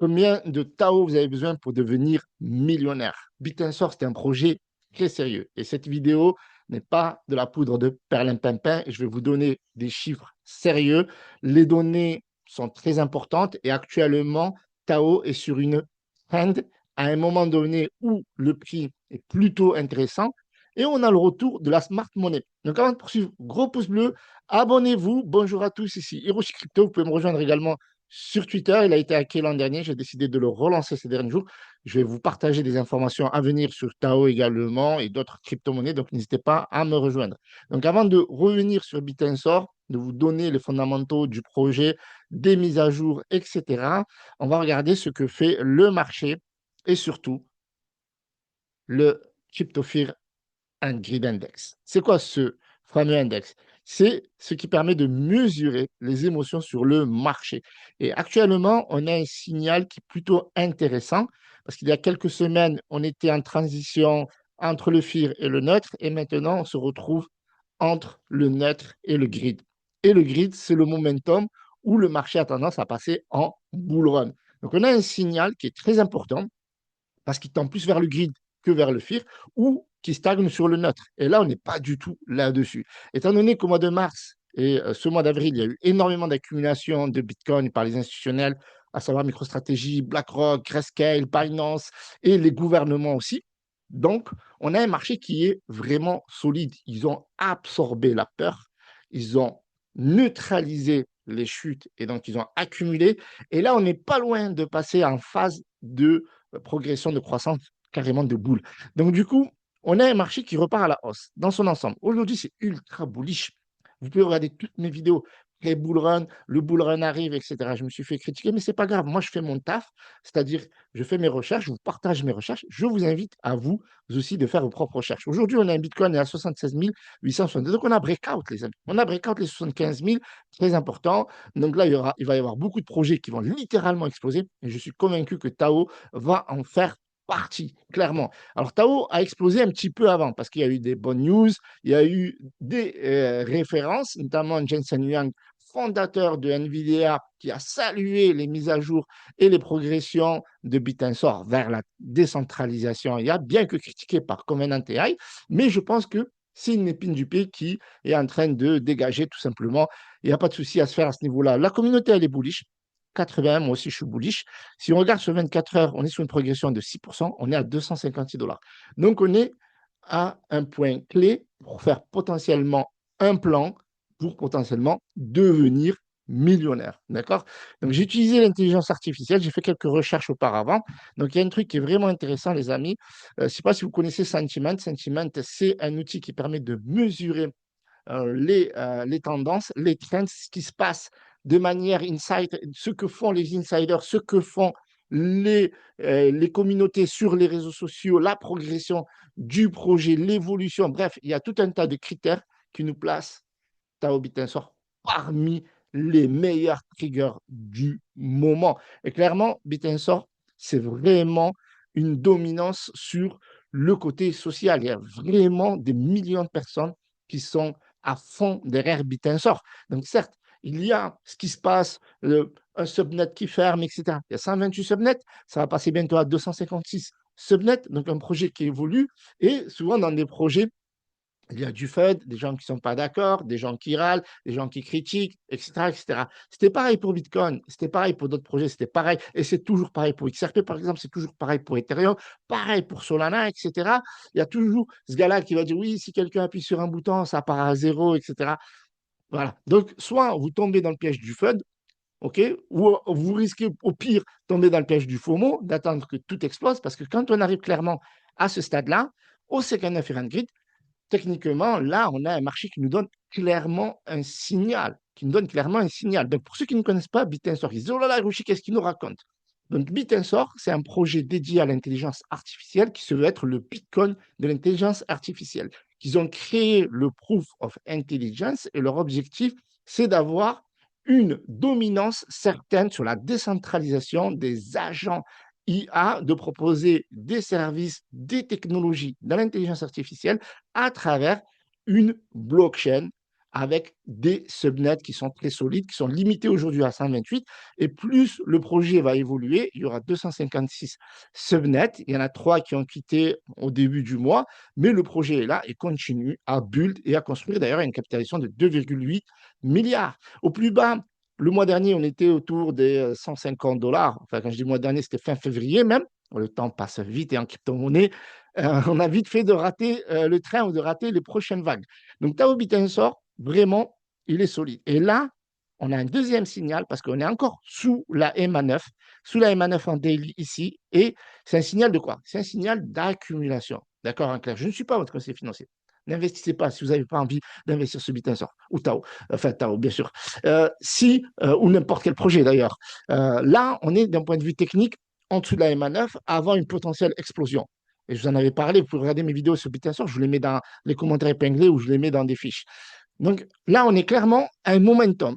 Combien de Tao vous avez besoin pour devenir millionnaire? Bitensor, c'est un projet très sérieux. Et cette vidéo n'est pas de la poudre de perlimpinpin. Je vais vous donner des chiffres sérieux. Les données sont très importantes et actuellement, Tao est sur une trend à un moment donné où le prix est plutôt intéressant et on a le retour de la smart money. Donc avant de poursuivre, gros pouce bleu, abonnez-vous. Bonjour à tous, ici Hiroshi Crypto. Vous pouvez me rejoindre également sur Twitter. Il a été hacké l'an dernier. J'ai décidé de le relancer ces derniers jours. Je vais vous partager des informations à venir sur Tao également et d'autres crypto-monnaies. Donc, n'hésitez pas à me rejoindre. Donc, avant de revenir sur Bitensor, de vous donner les fondamentaux du projet, des mises à jour, etc., on va regarder ce que fait le marché et surtout le Crypto Fear and Greed Index. C'est quoi ce fameux index? C'est ce qui permet de mesurer les émotions sur le marché. Et actuellement, on a un signal qui est plutôt intéressant parce qu'il y a quelques semaines, on était en transition entre le fear et le neutre et maintenant, on se retrouve entre le neutre et le grid. Et le grid, c'est le momentum où le marché a tendance à passer en bull run. Donc, on a un signal qui est très important parce qu'il tend plus vers le grid que vers le fear, ou qui stagne sur le neutre. Et là, on n'est pas du tout là-dessus. Étant donné qu'au mois de mars et ce mois d'avril, il y a eu énormément d'accumulation de Bitcoin par les institutionnels, à savoir MicroStrategy, BlackRock, Grayscale, Binance et les gouvernements aussi. Donc, on a un marché qui est vraiment solide. Ils ont absorbé la peur, ils ont neutralisé les chutes et donc ils ont accumulé. Et là, on n'est pas loin de passer en phase de progression de croissance carrément de boule. Donc, du coup, on a un marché qui repart à la hausse dans son ensemble. Aujourd'hui, c'est ultra bullish. Vous pouvez regarder toutes mes vidéos. Bull run, le bull run arrive, etc. Je me suis fait critiquer, mais ce n'est pas grave. Moi, je fais mon taf, c'est-à-dire je fais mes recherches, je vous partage mes recherches. Je vous invite à vous aussi de faire vos propres recherches. Aujourd'hui, on a un Bitcoin à 76 862. Donc, on a breakout, les amis. On a breakout les 75 000, très important. Donc là, il va y avoir beaucoup de projets qui vont littéralement exploser. Et je suis convaincu que Tao va en faire partie, clairement. Alors, Tao a explosé un petit peu avant parce qu'il y a eu des bonnes news, il y a eu des références, notamment Jensen Huang, fondateur de NVIDIA, qui a salué les mises à jour et les progressions de Bitensor vers la décentralisation IA, bien que critiqué par Covenant AI, mais je pense que c'est une épine du pied qui est en train de dégager tout simplement. Il n'y a pas de souci à se faire à ce niveau-là. La communauté, elle est bullish. 80, moi aussi je suis bullish. Si on regarde sur 24 heures, on est sur une progression de 6%, on est à 256 $. Donc on est à un point clé pour faire potentiellement un plan pour potentiellement devenir millionnaire. D'accord? Donc j'ai utilisé l'intelligence artificielle, j'ai fait quelques recherches auparavant. Donc il y a un truc qui est vraiment intéressant, les amis. Je ne sais pas si vous connaissez Sentiment. Sentiment, c'est un outil qui permet de mesurer les tendances, les trends, ce qui se passe de manière inside, ce que font les insiders, ce que font les communautés sur les réseaux sociaux, la progression du projet, l'évolution. Bref, il y a tout un tas de critères qui nous placent Tao Bitensor parmi les meilleurs triggers du moment. Et clairement, Bitensor, c'est vraiment une dominance sur le côté social. Il y a vraiment des millions de personnes qui sont à fond derrière Bitensor. Donc, certes, il y a ce qui se passe, un subnet qui ferme, etc. Il y a 128 subnets, ça va passer bientôt à 256 subnets, donc un projet qui évolue. Et souvent, dans des projets il y a du FUD, des gens qui ne sont pas d'accord, des gens qui râlent, des gens qui critiquent, etc., etc. C'était pareil pour Bitcoin, c'était pareil pour d'autres projets, c'était pareil, et c'est toujours pareil pour XRP, par exemple, c'est toujours pareil pour Ethereum, pareil pour Solana, etc. Il y a toujours ce gars-là qui va dire, oui, si quelqu'un appuie sur un bouton, ça part à zéro, etc. Voilà. Donc, soit vous tombez dans le piège du FUD, OK, ou vous risquez au pire de tomber dans le piège du FOMO, d'attendre que tout explose, parce que quand on arrive clairement à ce stade-là, au second Fear and Grid, techniquement, là, on a un marché qui nous donne clairement un signal, qui nous donne clairement un signal. Donc, pour ceux qui ne connaissent pas Bitensor, ils disent, oh là là, Hiroshi, qu'est-ce qu'il nous raconte? Donc, Bitensor, c'est un projet dédié à l'intelligence artificielle qui se veut être le Bitcoin de l'intelligence artificielle. Ils ont créé le Proof of Intelligence et leur objectif, c'est d'avoir une dominance certaine sur la décentralisation des agents IA, de proposer des services, des technologies dans l'intelligence artificielle à travers une blockchain avec des subnets qui sont très solides, qui sont limités aujourd'hui à 128. Et plus le projet va évoluer, il y aura 256 subnets. Il y en a 3 qui ont quitté au début du mois, mais le projet est là et continue à build et à construire. D'ailleurs, il y a une capitalisation de 2,8 milliards. Au plus bas, le mois dernier, on était autour des 150 dollars. Enfin, quand je dis mois dernier, c'était fin février même. Le temps passe vite et en crypto-monnaie, on a vite fait de rater le train ou de rater les prochaines vagues. Donc, Tao Bitensor, vraiment, il est solide. Et là, on a un deuxième signal parce qu'on est encore sous la MA9, sous la MA9 en daily ici. Et c'est un signal de quoi? C'est un signal d'accumulation. D'accord, hein, Claire? Je ne suis pas votre conseiller financier. N'investissez pas si vous n'avez pas envie d'investir sur Bitensor ou Tao, enfin Tao, bien sûr. Ou n'importe quel projet d'ailleurs. Là, on est d'un point de vue technique en dessous de la MA9 avant une potentielle explosion. Et je vous en avais parlé, vous pouvez regarder mes vidéos sur Bitensor, je vous les mets dans les commentaires épinglés ou je les mets dans des fiches. Donc là, on est clairement à un momentum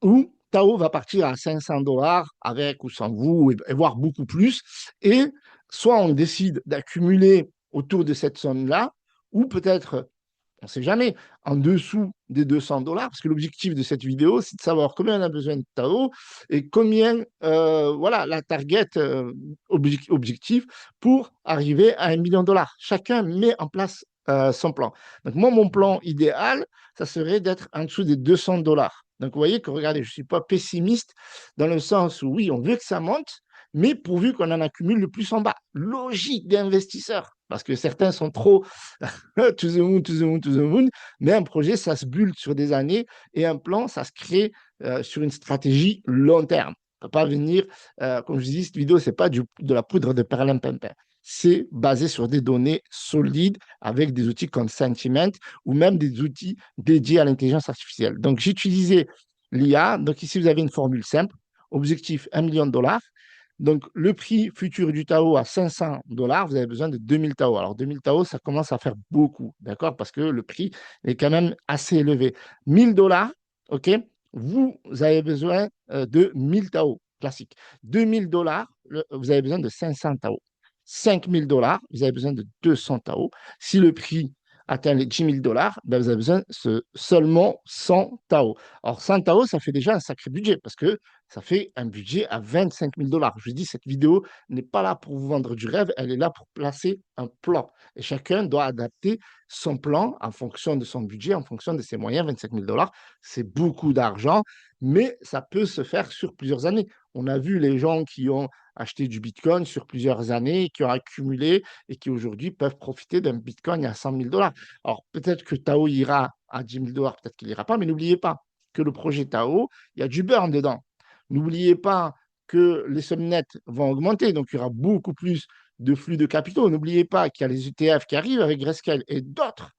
où Tao va partir à 500 dollars avec ou sans vous, et voire beaucoup plus. Et soit on décide d'accumuler autour de cette somme-là, ou peut-être, on ne sait jamais, en dessous des 200 dollars, parce que l'objectif de cette vidéo, c'est de savoir combien on a besoin de Tao et combien, voilà, la target objectif pour arriver à 1 million de dollars. Chacun met en place son plan. Donc, moi, mon plan idéal, ça serait d'être en dessous des 200 dollars. Donc, vous voyez que, regardez, je ne suis pas pessimiste dans le sens où, oui, on veut que ça monte, mais pourvu qu'on en accumule le plus en bas. Logique d'investisseur, parce que certains sont trop to the moon, to the moon, to the moon, mais un projet, ça se bulle sur des années et un plan, ça se crée sur une stratégie long terme. On ne peut pas venir, comme je dis, cette vidéo, ce n'est pas de la poudre de perlimpinpin. C'est basé sur des données solides avec des outils comme Sentiment ou même des outils dédiés à l'intelligence artificielle. Donc, j'utilisais l'IA. Donc, ici, vous avez une formule simple. Objectif 1 million de dollars. Donc, le prix futur du Tao à 500 dollars, vous avez besoin de 2000 Tao. Alors, 2000 Tao, ça commence à faire beaucoup, d'accord? Parce que le prix est quand même assez élevé. 1000 dollars, OK? Vous avez besoin de 1000 Tao, classique. 2000 dollars, vous avez besoin de 500 Tao. 5000 dollars, vous avez besoin de 200 Tao. Si le prix atteint les 10 000 dollars, ben vous avez besoin de seulement 100 Tao. Alors, 100 Tao, ça fait déjà un sacré budget parce que ça fait un budget à 25 000 dollars. Je vous dis, cette vidéo n'est pas là pour vous vendre du rêve, elle est là pour placer un plan. Et chacun doit adapter son plan en fonction de son budget, en fonction de ses moyens. 25 000 dollars, c'est beaucoup d'argent, mais ça peut se faire sur plusieurs années. On a vu les gens qui ont acheté du Bitcoin sur plusieurs années, qui ont accumulé et qui aujourd'hui peuvent profiter d'un Bitcoin à 100 000 dollars. Alors peut-être que Tao ira à 10 000 dollars, peut-être qu'il n'ira pas, mais n'oubliez pas que le projet Tao, il y a du burn dedans. N'oubliez pas que les subnets vont augmenter, donc il y aura beaucoup plus de flux de capitaux. N'oubliez pas qu'il y a les ETF qui arrivent avec Grayscale et d'autres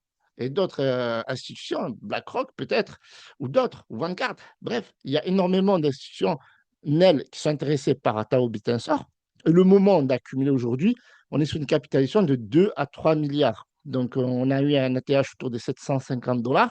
institutions, BlackRock peut-être, ou d'autres, ou Vanguard. Bref, il y a énormément d'institutions NEL qui sont intéressées par Tao Bitensor. Et le moment d'accumuler aujourd'hui, on est sur une capitalisation de 2 à 3 milliards. Donc, on a eu un ATH autour de 750 dollars.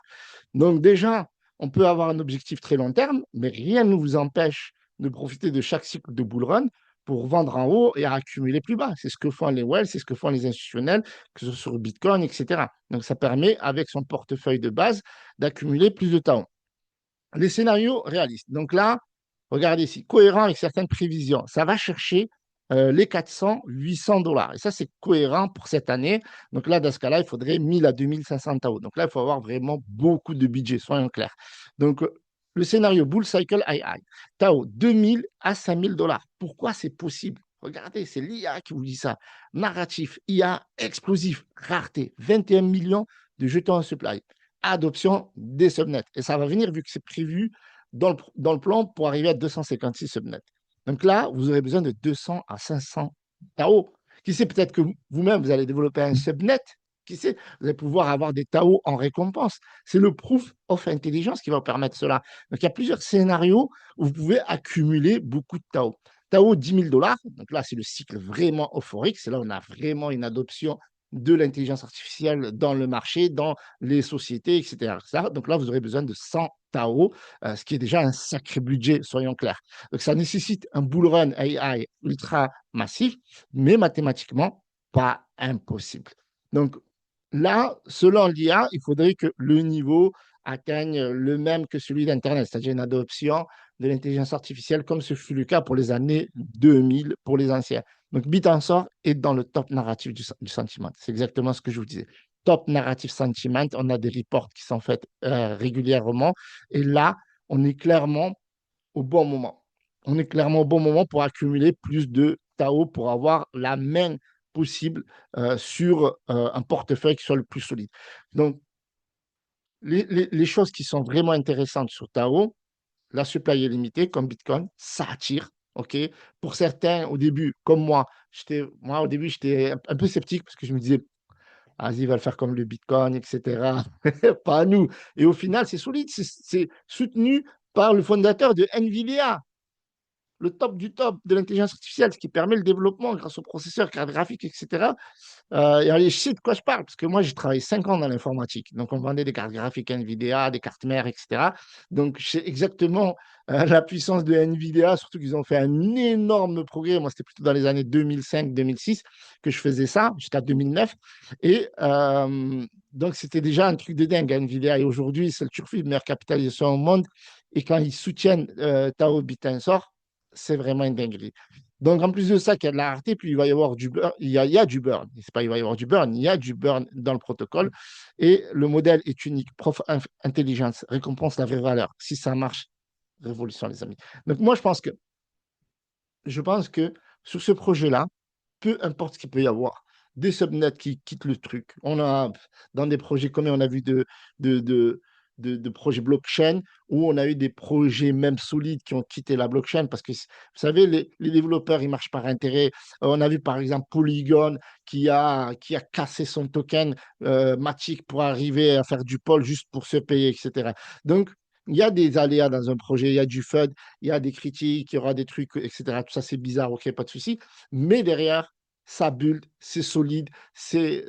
Donc, déjà, on peut avoir un objectif très long terme, mais rien ne vous empêche de profiter de chaque cycle de bull run pour vendre en haut et à accumuler plus bas. C'est ce que font les whales, c'est ce que font les institutionnels, que ce soit sur Bitcoin, etc. Donc, ça permet, avec son portefeuille de base, d'accumuler plus de temps. Les scénarios réalistes. Donc là, regardez ici, cohérent avec certaines prévisions. Ça va chercher les 400, 800 dollars. Et ça, c'est cohérent pour cette année. Donc là, dans ce cas-là, il faudrait 1000 à 2500 Tao. Donc là, il faut avoir vraiment beaucoup de budget, soyons clairs. Donc, le scénario Bull Cycle II, Tao, 2000 à 5000 dollars. Pourquoi c'est possible? Regardez, c'est l'IA qui vous dit ça. Narratif, IA explosif, rareté, 21 millions de jetons en supply. Adoption des subnets. Et ça va venir vu que c'est prévu dans le plan pour arriver à 256 subnets. Donc là, vous aurez besoin de 200 à 500 Tao. Qui sait, peut-être que vous-même, vous allez développer un subnet. Qui sait, vous allez pouvoir avoir des Tao en récompense. C'est le proof of intelligence qui va vous permettre cela. Donc, il y a plusieurs scénarios où vous pouvez accumuler beaucoup de Tao. Tao, 10 000 dollars. Donc là, c'est le cycle vraiment euphorique. C'est là où on a vraiment une adoption de l'intelligence artificielle dans le marché, dans les sociétés, etc. Donc là, vous aurez besoin de 100 Tao, ce qui est déjà un sacré budget, soyons clairs. Donc ça nécessite un bull run AI ultra massif, mais mathématiquement, pas impossible. Donc là, selon l'IA, il faudrait que le niveau atteignent le même que celui d'Internet, c'est-à-dire une adoption de l'intelligence artificielle, comme ce fut le cas pour les années 2000 pour les anciens. Donc, Bitensor est dans le top narratif du sentiment. C'est exactement ce que je vous disais. Top narrative sentiment, on a des reports qui sont faits régulièrement. Et là, on est clairement au bon moment. On est clairement au bon moment pour accumuler plus de Tao pour avoir la main possible sur un portefeuille qui soit le plus solide. Donc, les choses qui sont vraiment intéressantes sur Tao, la supply est limitée, comme Bitcoin, ça attire. OK? Pour certains, au début, comme moi, au début, j'étais un peu sceptique parce que je me disais, vas-y, il va le faire comme le Bitcoin, etc. Pas à nous. Et au final, c'est solide, c'est soutenu par le fondateur de NVIDIA, le top du top de l'intelligence artificielle, ce qui permet le développement grâce aux processeurs, cartes graphiques, etc. Et allez, je sais de quoi je parle, parce que moi, j'ai travaillé 5 ans dans l'informatique. Donc, on vendait des cartes graphiques NVIDIA, des cartes mères, etc. Donc, je sais exactement la puissance de NVIDIA, surtout qu'ils ont fait un énorme progrès. Moi, c'était plutôt dans les années 2005-2006 que je faisais ça, jusqu'à 2009. Et donc, c'était déjà un truc de dingue, NVIDIA. Et aujourd'hui, c'est le turfu de meilleure capitalisation au monde. Et quand ils soutiennent Tao Bitensor, c'est vraiment une dinguerie. Donc, en plus de ça, qu'il y a de la rareté, puis il va y avoir du burn. Il y a du burn. C'est pas il va y avoir du burn, il y a du burn dans le protocole. Et le modèle est unique. Prof intelligence récompense la vraie valeur. Si ça marche, révolution, les amis. Donc, moi, je pense que sur ce projet-là, peu importe ce qu'il peut y avoir, des subnets qui quittent le truc. On a, dans des projets comme on a vu de, de, de projets blockchain, où on a eu des projets même solides qui ont quitté la blockchain parce que, vous savez, les développeurs, ils marchent par intérêt. On a vu par exemple Polygon qui a cassé son token Matic pour arriver à faire du pôle juste pour se payer, etc. Donc, il y a des aléas dans un projet, il y a du FUD, il y a des critiques, il y aura des trucs, etc. Tout ça, c'est bizarre, ok, pas de souci. Mais derrière, ça build, c'est solide, c'est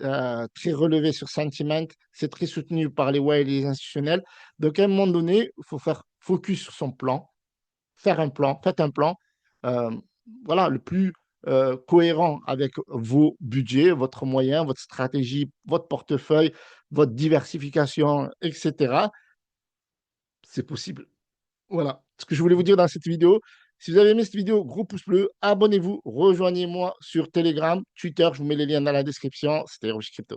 très relevé sur sentiment, c'est très soutenu par les whales et les institutionnels. Donc, à un moment donné, il faut faire focus sur son plan, faire un plan, faites un plan, euh, voilà, le plus cohérent avec vos budgets, votre moyen, votre stratégie, votre portefeuille, votre diversification, etc. C'est possible. Voilà ce que je voulais vous dire dans cette vidéo. Si vous avez aimé cette vidéo, gros pouce bleu, abonnez-vous, rejoignez-moi sur Telegram, Twitter, je vous mets les liens dans la description. C'était Roger Crypto.